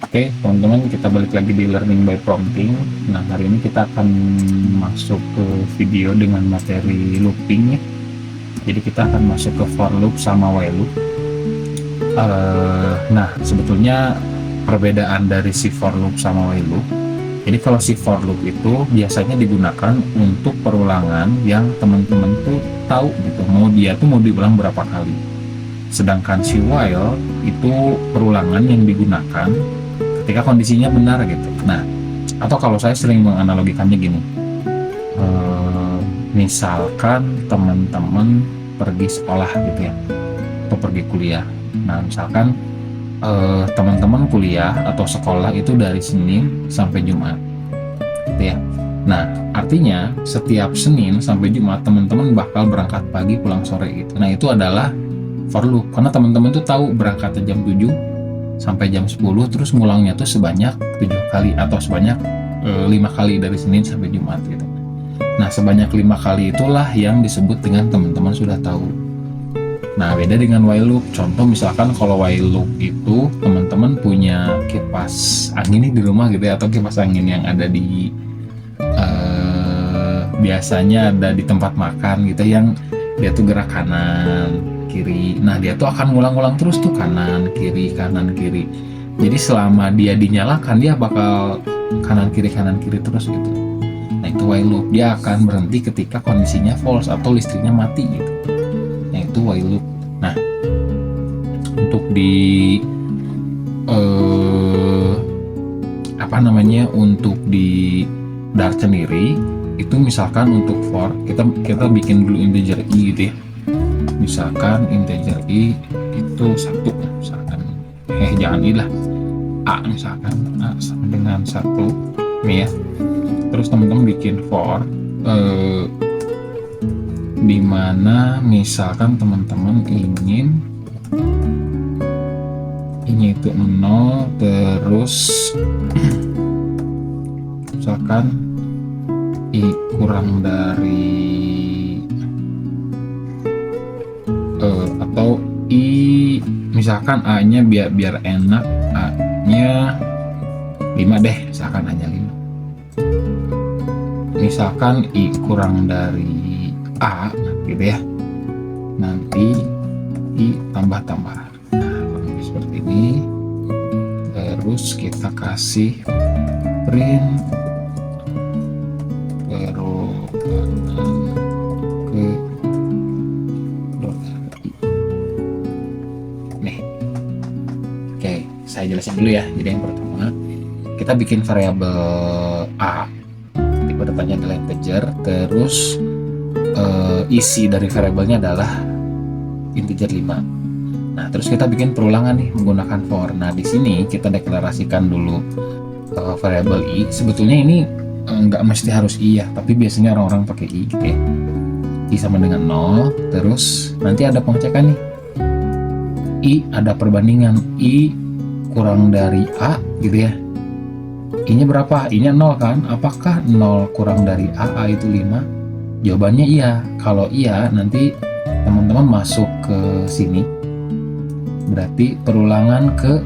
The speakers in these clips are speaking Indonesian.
Oke, teman-teman, kita balik lagi di Learning by Prompting. Nah, hari ini kita akan masuk ke video dengan materi looping ya. Jadi kita akan masuk ke for loop sama while loop. Nah, sebetulnya perbedaan dari si for loop sama while loop. Jadi kalau si for loop itu biasanya digunakan untuk perulangan yang teman-teman tuh tahu gitu, mau diulang berapa kali. Sedangkan si while itu perulangan yang digunakan ketika kondisinya benar gitu. Nah, atau kalau saya sering menganalogikannya gini, misalkan teman-teman pergi sekolah gitu ya, atau pergi kuliah. Nah, misalkan teman-teman kuliah atau sekolah itu dari Senin sampai Jumat gitu ya. Nah, artinya setiap Senin sampai Jumat teman-teman bakal berangkat pagi pulang sore gitu. Nah, itu adalah for loop karena teman-teman tuh tahu berangkatnya jam 7 sampai jam 10, terus ngulangnya tuh sebanyak 7 kali atau sebanyak 5 kali dari Senin sampai Jumat gitu. Nah, sebanyak 5 kali itulah yang disebut dengan teman-teman sudah tahu. Nah, beda dengan while loop. Contoh misalkan kalau while loop itu teman-teman punya kipas angin di rumah gitu ya, atau kipas angin yang ada di biasanya ada di tempat makan gitu, yang dia tuh gerak kanan kiri. Nah, dia tuh akan ngulang-ngulang terus tuh kanan kiri kanan kiri. Jadi selama dia dinyalakan dia bakal kanan kiri terus gitu. Nah, itu while loop. Dia akan berhenti ketika kondisinya false atau listriknya mati gitu. Nah, itu while loop. Nah, untuk di untuk di Dart sendiri itu misalkan untuk for kita bikin dulu integer i gitu ya. Misalkan integer i itu 1 misalkan, jangan i lah, a misalkan, a sama dengan 1 nih ya. Terus teman-teman bikin for dimana misalkan teman-teman ingin ini itu 0, terus misalkan i kurang dari atau i misalkan a nya biar enak, a nya 5 deh, misalkan a nya 5. Misalkan i kurang dari a gitu ya, nanti i tambah-tambah. Nah, seperti ini. Terus kita kasih print perulangan ke i. Nih, oke, saya jelasin dulu ya. Jadi yang pertama kita bikin variabel a, tipe datanya adalah integer, terus isi dari variabelnya adalah integer 5. Nah, terus kita bikin perulangan nih menggunakan for. Nah, di sini kita deklarasikan dulu variabel i. Sebetulnya ini nggak mesti harus i ya, tapi biasanya orang-orang pakai i gitu ya. I sama dengan 0, terus nanti ada pengecekan nih. I ada perbandingan, i kurang dari a gitu ya. I-nya berapa? I-nya 0 kan? Apakah 0 kurang dari a itu 5? Jawabannya iya. Kalau iya, nanti teman-teman masuk ke sini, berarti perulangan ke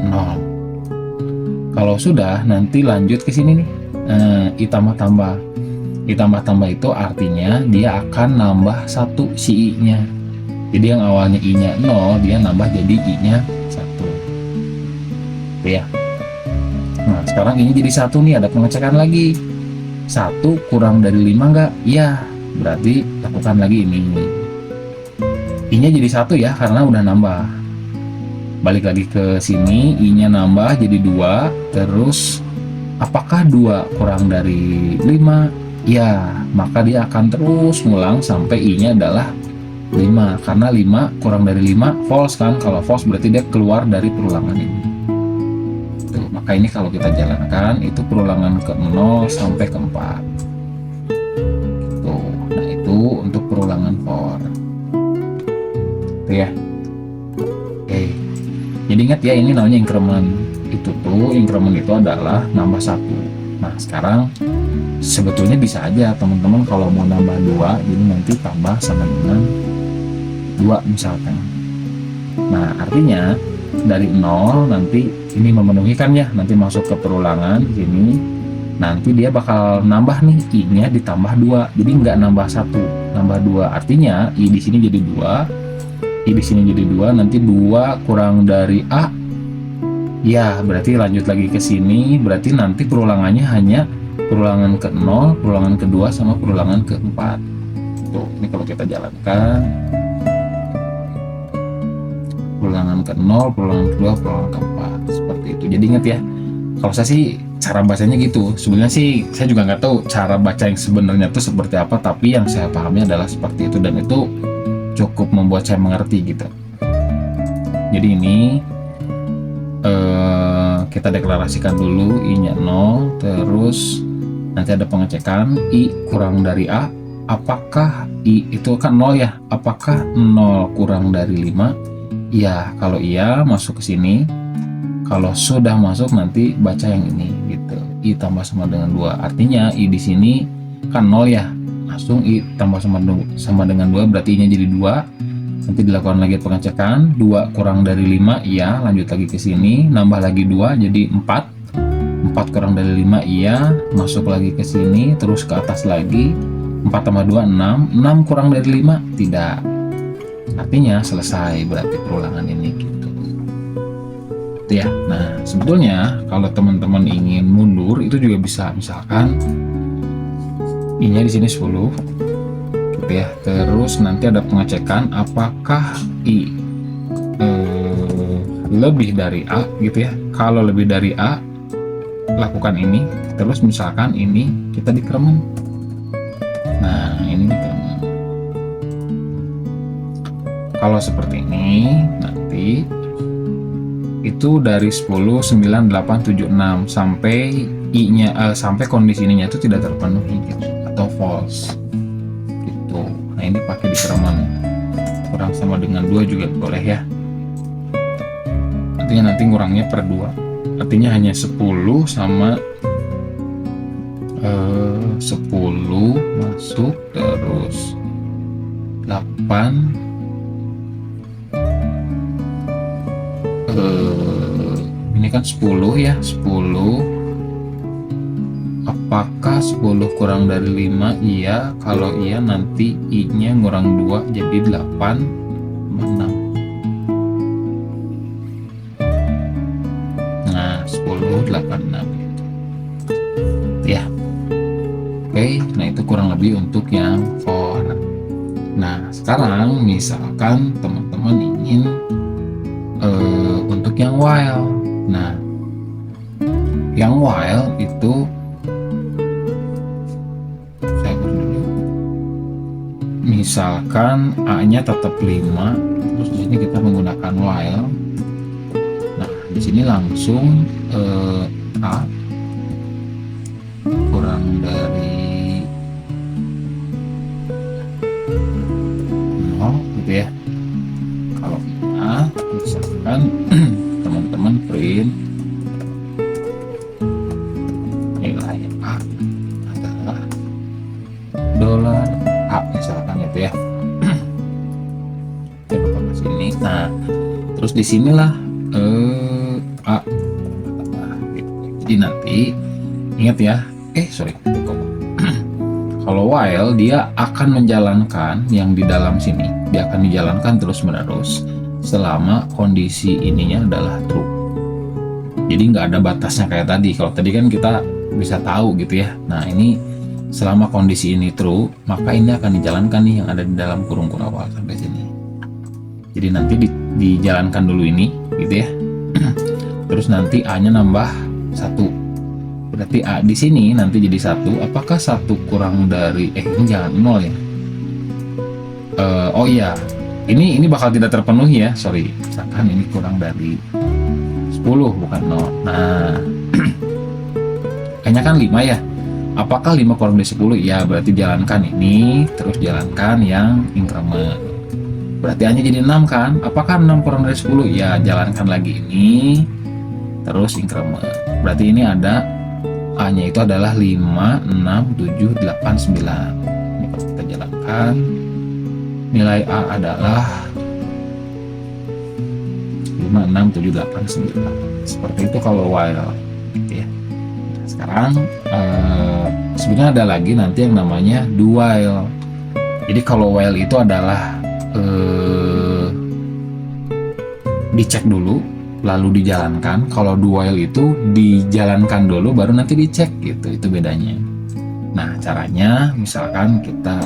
0. Kalau sudah, nanti lanjut ke sini nih, i tambah-tambah. I tambah-tambah itu artinya dia akan nambah 1 si i-nya. Jadi yang awalnya i-nya 0, dia nambah jadi i-nya 1. Oke ya. Nah, sekarang ini jadi 1 nih, ada pengecekan lagi. 1 kurang dari 5 enggak? Iya, berarti lakukan lagi ini. I-nya jadi 1 ya, karena udah nambah. Balik lagi ke sini, i-nya nambah jadi 2. Terus apakah 2 kurang dari 5? Ya, maka dia akan terus ngulang sampai i-nya adalah 5. Karena 5 kurang dari 5 false kan. Kalau false berarti dia keluar dari perulangan ini. Tuh, maka ini kalau kita jalankan itu perulangan ke 0 sampai ke 4. Tuh. Nah, itu untuk perulangan for. Tuh ya. Oke. Jadi ingat ya, ini namanya increment. Increment itu adalah nambah 1. Nah, sekarang sebetulnya bisa aja teman-teman kalau mau nambah 2, jadi nanti tambah sama dengan 2 misalkan. Nah, artinya dari 0 nanti ini memenuhi kan ya, nanti masuk ke perulangan di sini, nanti dia bakal nambah nih i-nya ditambah 2, jadi nggak nambah 1, nambah 2, artinya i di sini jadi 2, i di sini jadi 2, nanti 2 kurang dari a, ya berarti lanjut lagi ke sini, berarti nanti perulangannya hanya perulangan ke-0, perulangan kedua sama perulangan ke-4. Tuh, ini kalau kita jalankan perulangan ke-0, perulangan kedua, perulangan ke-4, seperti itu. Jadi ingat ya, kalau saya sih cara bacanya gitu. Sebenarnya sih saya juga nggak tahu cara baca yang sebenarnya itu seperti apa, tapi yang saya pahami adalah seperti itu, dan itu cukup membuat saya mengerti gitu. Jadi ini kita deklarasikan dulu i-nya 0, terus nanti ada pengecekan i kurang dari a, apakah i itu kan 0 ya, apakah 0 kurang dari 5? Iya, kalau iya masuk ke sini. Kalau sudah masuk nanti baca yang ini gitu. I tambah sama dengan 2. Artinya i di sini kan 0 ya. Langsung i tambah sama dengan 2 berarti i-nya jadi 2. Nanti dilakukan lagi pengecekan, 2 kurang dari 5 iya, lanjut lagi ke sini, nambah lagi 2 jadi 4. 4 kurang dari 5 iya, masuk lagi ke sini, terus ke atas lagi. 4 tambah 2 6. 6 kurang dari 5 tidak. Artinya selesai berarti perulangan ini gitu. Itu ya. Nah, sebetulnya kalau teman-teman ingin mundur itu juga bisa, misalkan i-nya di sini 10 gitu ya. Terus nanti ada pengecekan apakah i lebih dari a gitu ya. Kalau lebih dari a lakukan ini. Terus misalkan ini kita dikremen. Nah, ini dikremen. Kalau seperti ini nanti itu dari 10 9 8 7 6 sampai i-nya sampai kondisi ininya itu tidak terpenuhi gitu, atau false gitu. Nah, ini pakai dikremen kurang sama dengan 2 juga boleh ya. Artinya nanti ngurangnya per 2. Artinya hanya 10 sama 10 masuk, terus 8 ini kan 10 ya, 10. Apakah 10 kurang dari 5? Iya. Kalau iya nanti i-nya ngurang 2 jadi 8 6. Nah, 10 8 6 gitu. Ya. Oke, nah itu kurang lebih untuk yang for. Nah, sekarang misalkan teman-teman ingin untuk yang while. Nah, yang while itu saya buat dulu. Misalkan a-nya tetap 5, terus di sini kita menggunakan while. Nah, di sini langsung a kurang dari 0 gitu ya. Kalau a misalkan teman-teman print nilai a adalah dolar a misalkan itu ya. Kita buka ke sini. Nah, terus di sinilah a gitu. Jadi nanti ingat ya, kalau while dia akan menjalankan yang di dalam sini, dia akan dijalankan terus menerus selama kondisi ininya adalah true. Jadi nggak ada batasnya kayak tadi. Kalau tadi kan kita bisa tahu gitu ya. Nah, ini selama kondisi ini true, maka ini akan dijalankan nih yang ada di dalam kurung awal sampai sini. Jadi nanti dijalankan dulu ini gitu ya. Terus nanti a-nya nambah 1. Berarti a di sini nanti jadi 1. Apakah 1 kurang dari ini jangan 0 ya. Oh iya. Ini bakal tidak terpenuhi ya, sorry. Misalkan ini kurang dari 10 bukan 0. Nah, kayaknya kan 5 ya. Apakah 5 kurang dari 10? Ya, berarti jalankan ini, terus jalankan yang increment. Berarti hanya jadi 6 kan? Apakah 6 kurang dari 10? Ya, jalankan lagi ini, terus increment. Berarti ini ada A-nya itu adalah 5, 6, 7, 8, 9. Ini kalau kita jalankan, nilai A adalah 5, 5, 6, 7, 8, 9. Seperti itu kalau while gitu ya. Sekarang sebenarnya ada lagi nanti yang namanya do while. Jadi kalau while itu adalah dicek dulu lalu dijalankan. Kalau do while itu dijalankan dulu baru nanti dicek gitu. Itu bedanya. Nah, caranya misalkan kita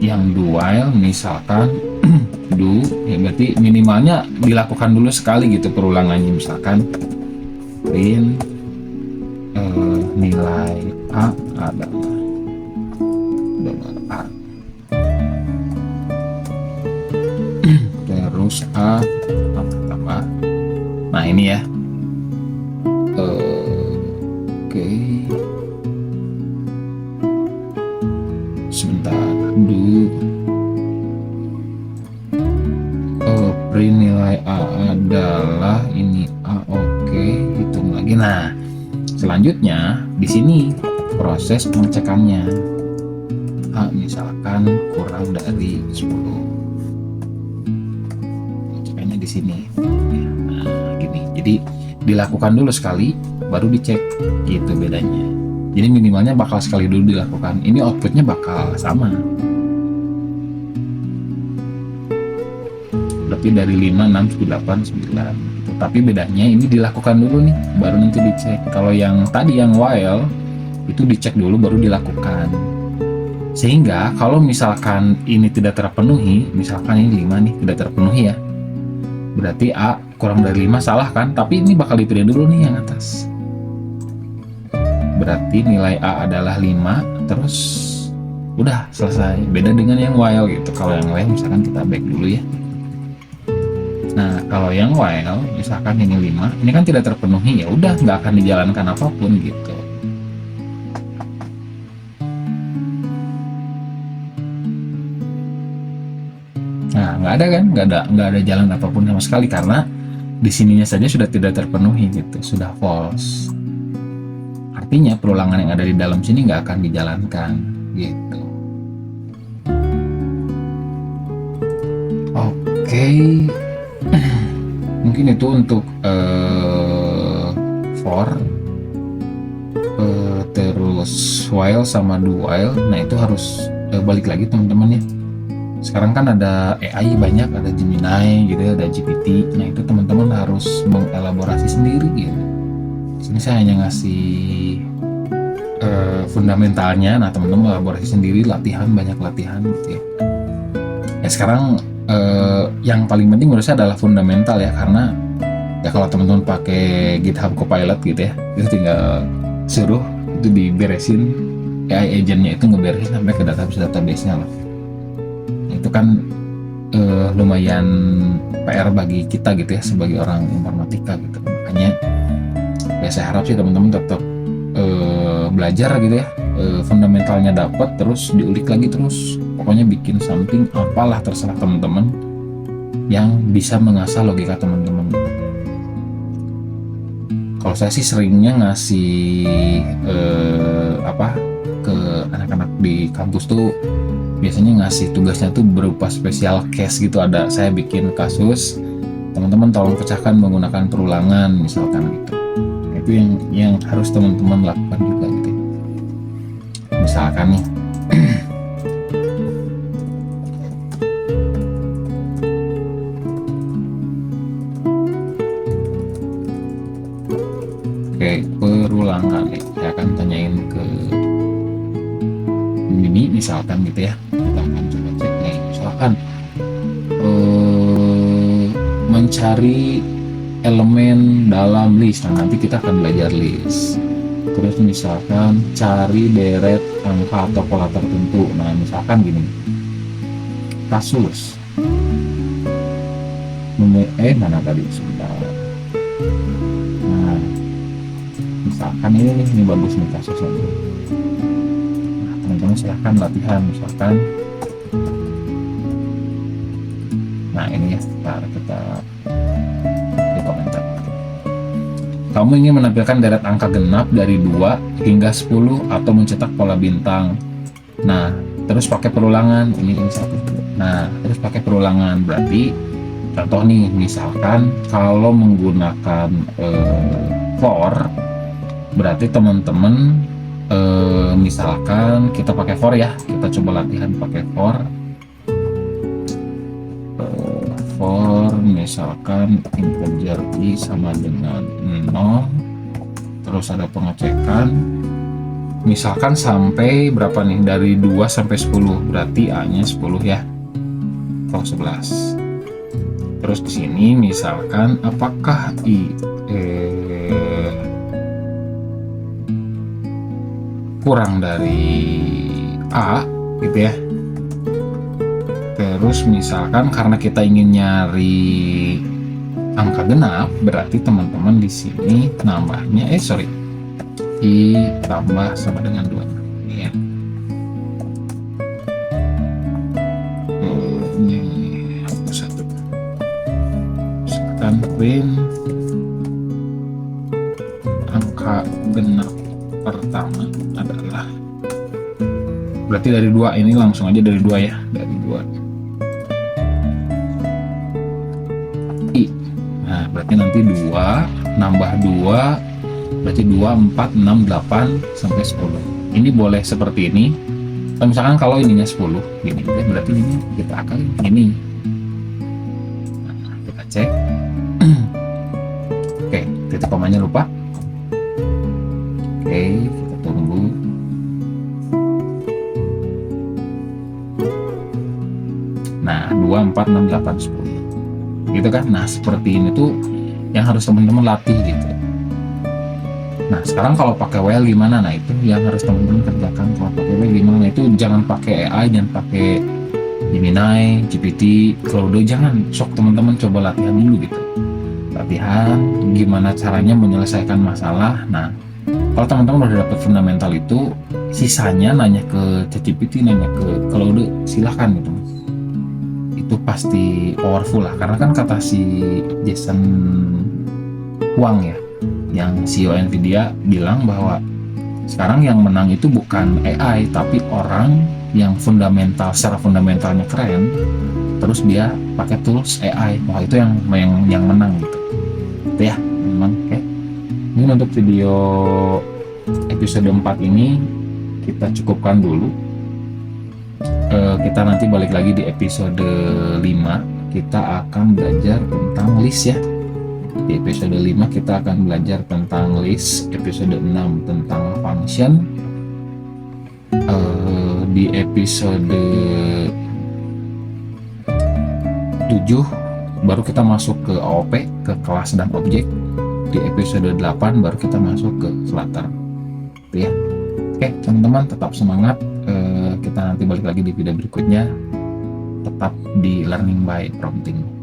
yang do while misalkan do ya berarti minimalnya dilakukan dulu sekali gitu perulangannya, misalkan print nilai A adalah $A terus A tambah. Nah ini ya, oke. Sebentar, do print nilai A adalah ini A, oke, hitung lagi. Nah, selanjutnya di sini proses pengecekannya. A misalkan kurang dari 10. Pengecekannya di sini. Nah, gini. Jadi dilakukan dulu sekali baru dicek. Gitu bedanya. Jadi minimalnya bakal sekali dulu dilakukan. Ini outputnya bakal sama. Lebih dari 5, 6, 7, 8, 9. Gitu. Tapi bedanya ini dilakukan dulu nih, baru nanti dicek. Kalau yang tadi yang while, itu dicek dulu baru dilakukan. Sehingga kalau misalkan ini tidak terpenuhi, misalkan ini 5 nih, tidak terpenuhi ya. Berarti A kurang dari 5 salah kan? Tapi ini bakal dipilih dulu nih yang atas. Berarti nilai A adalah 5, terus udah selesai. Beda dengan yang while gitu. Kalau yang while misalkan kita back dulu ya. Nah, kalau yang while misalkan ini 5, ini kan tidak terpenuhi, ya udah nggak akan dijalankan apapun gitu. Nah, nggak ada kan, nggak ada jalan apapun sama sekali karena di sininya saja sudah tidak terpenuhi gitu, sudah false. Artinya perulangan yang ada di dalam sini nggak akan dijalankan gitu. Oke. Mungkin itu untuk for terus while sama do while. Nah itu harus balik lagi teman-teman ya. Sekarang kan ada AI banyak, ada Gemini gitu ya, ada GPT. Nah itu teman-teman harus mengelaborasi sendiri gitu. Sini saya hanya ngasih fundamentalnya. Nah teman-teman elaborasi sendiri, latihan, banyak latihan gitu ya. Ya sekarang yang paling penting menurut saya adalah fundamental ya, karena ya kalau teman-teman pakai GitHub Copilot gitu ya, itu tinggal suruh itu diberesin, AI agentnya itu ngeberesin sampai ke database-nya lah. Itu kan lumayan PR bagi kita gitu ya sebagai orang informatika gitu. Makanya ya saya harap sih teman-teman tetap belajar gitu ya, fundamentalnya dapat, terus diulik lagi terus. Pokoknya bikin something apalah terserah teman-teman yang bisa mengasah logika teman-teman. Kalau saya sih seringnya ngasih ke anak-anak di kampus tuh biasanya ngasih tugasnya tuh berupa spesial case gitu. Ada saya bikin kasus, teman-teman tolong pecahkan menggunakan perulangan misalkan gitu. Itu yang harus teman-teman lakukan juga gitu. Misalkan nih oke, perulangan nih saya akan tanyain ke ini misalkan gitu ya. Kita akan coba cek nih, misalkan mencari elemen dalam list. Nah nanti kita akan belajar list. Terus misalkan cari deret angka atau pola tertentu. Nah misalkan gini, kasus mana tadi sebentar. Nah misalkan ini bagus nih kasusnya. Nah teman-teman silahkan latihan misalkan. Nah ini ya, kita di komentar. Kamu ingin menampilkan deret angka genap dari 2 hingga 10 atau mencetak pola bintang. Nah, terus pakai perulangan. Ini 1. Nah, terus pakai perulangan. Berarti Contoh nih, misalkan kalau menggunakan for, berarti teman-teman misalkan kita pakai for ya, kita coba latihan pakai for. For misalkan integer i sama dengan 0, terus ada pengecekan misalkan sampai berapa nih, dari 2 sampai 10, berarti a nya 10 ya, atau 11. Terus di sini misalkan apakah i kurang dari a gitu ya. Terus misalkan karena kita ingin nyari angka genap, berarti teman-teman di sini nambahnya i tambah sama dengan 2 ini ya. Ini hapus 1. Misalkan print angka genap pertama adalah, berarti dari 2, ini langsung aja dari 2 ya, dari 2 i. Nah berarti nanti 2 nambah 2 berarti 2, 4, 6, 8 sampai 10. Ini boleh seperti ini. Misalkan kalau ininya 10 gini, berarti ini kita akali ini. Nah, kita cek. Oke, titik komanya lupa. Oke, kita tunggu. Nah 2, 4, 6, 8, 10 gitu kan. Nah seperti ini tuh yang harus teman-teman latih gitu. Nah sekarang kalau pakai WL gimana? Nah itu yang harus teman-teman kerjakan. Kalau pakai WL gimana? Itu jangan pakai AI, jangan pakai Gemini, GPT, Claude, jangan. Sok teman-teman coba latihan dulu gitu. Latihan gimana caranya menyelesaikan masalah. Nah kalau teman-teman udah dapat fundamental itu, sisanya nanya ke ChatGPT, nanya ke Claude, silahkan gitu. Itu pasti powerful lah, karena kan kata si Jensen Huang ya, yang CEO Nvidia, bilang bahwa sekarang yang menang itu bukan AI tapi orang yang secara fundamentalnya keren, terus dia pakai tools AI. Wah itu yang menang gitu. Itu ya memang. Oke. Ini untuk video episode 4 ini kita cukupkan dulu. Kita nanti balik lagi di episode 5. Kita akan belajar tentang list ya. Di episode 5 kita akan belajar tentang list, episode 6 tentang function, di episode 7 baru kita masuk ke AOP, ke kelas dan objek. Di episode 8 baru kita masuk ke Flutter. Itu ya. Oke teman-teman, tetap semangat. Kita nanti balik lagi di video berikutnya. Tetap di Learning by Prompting.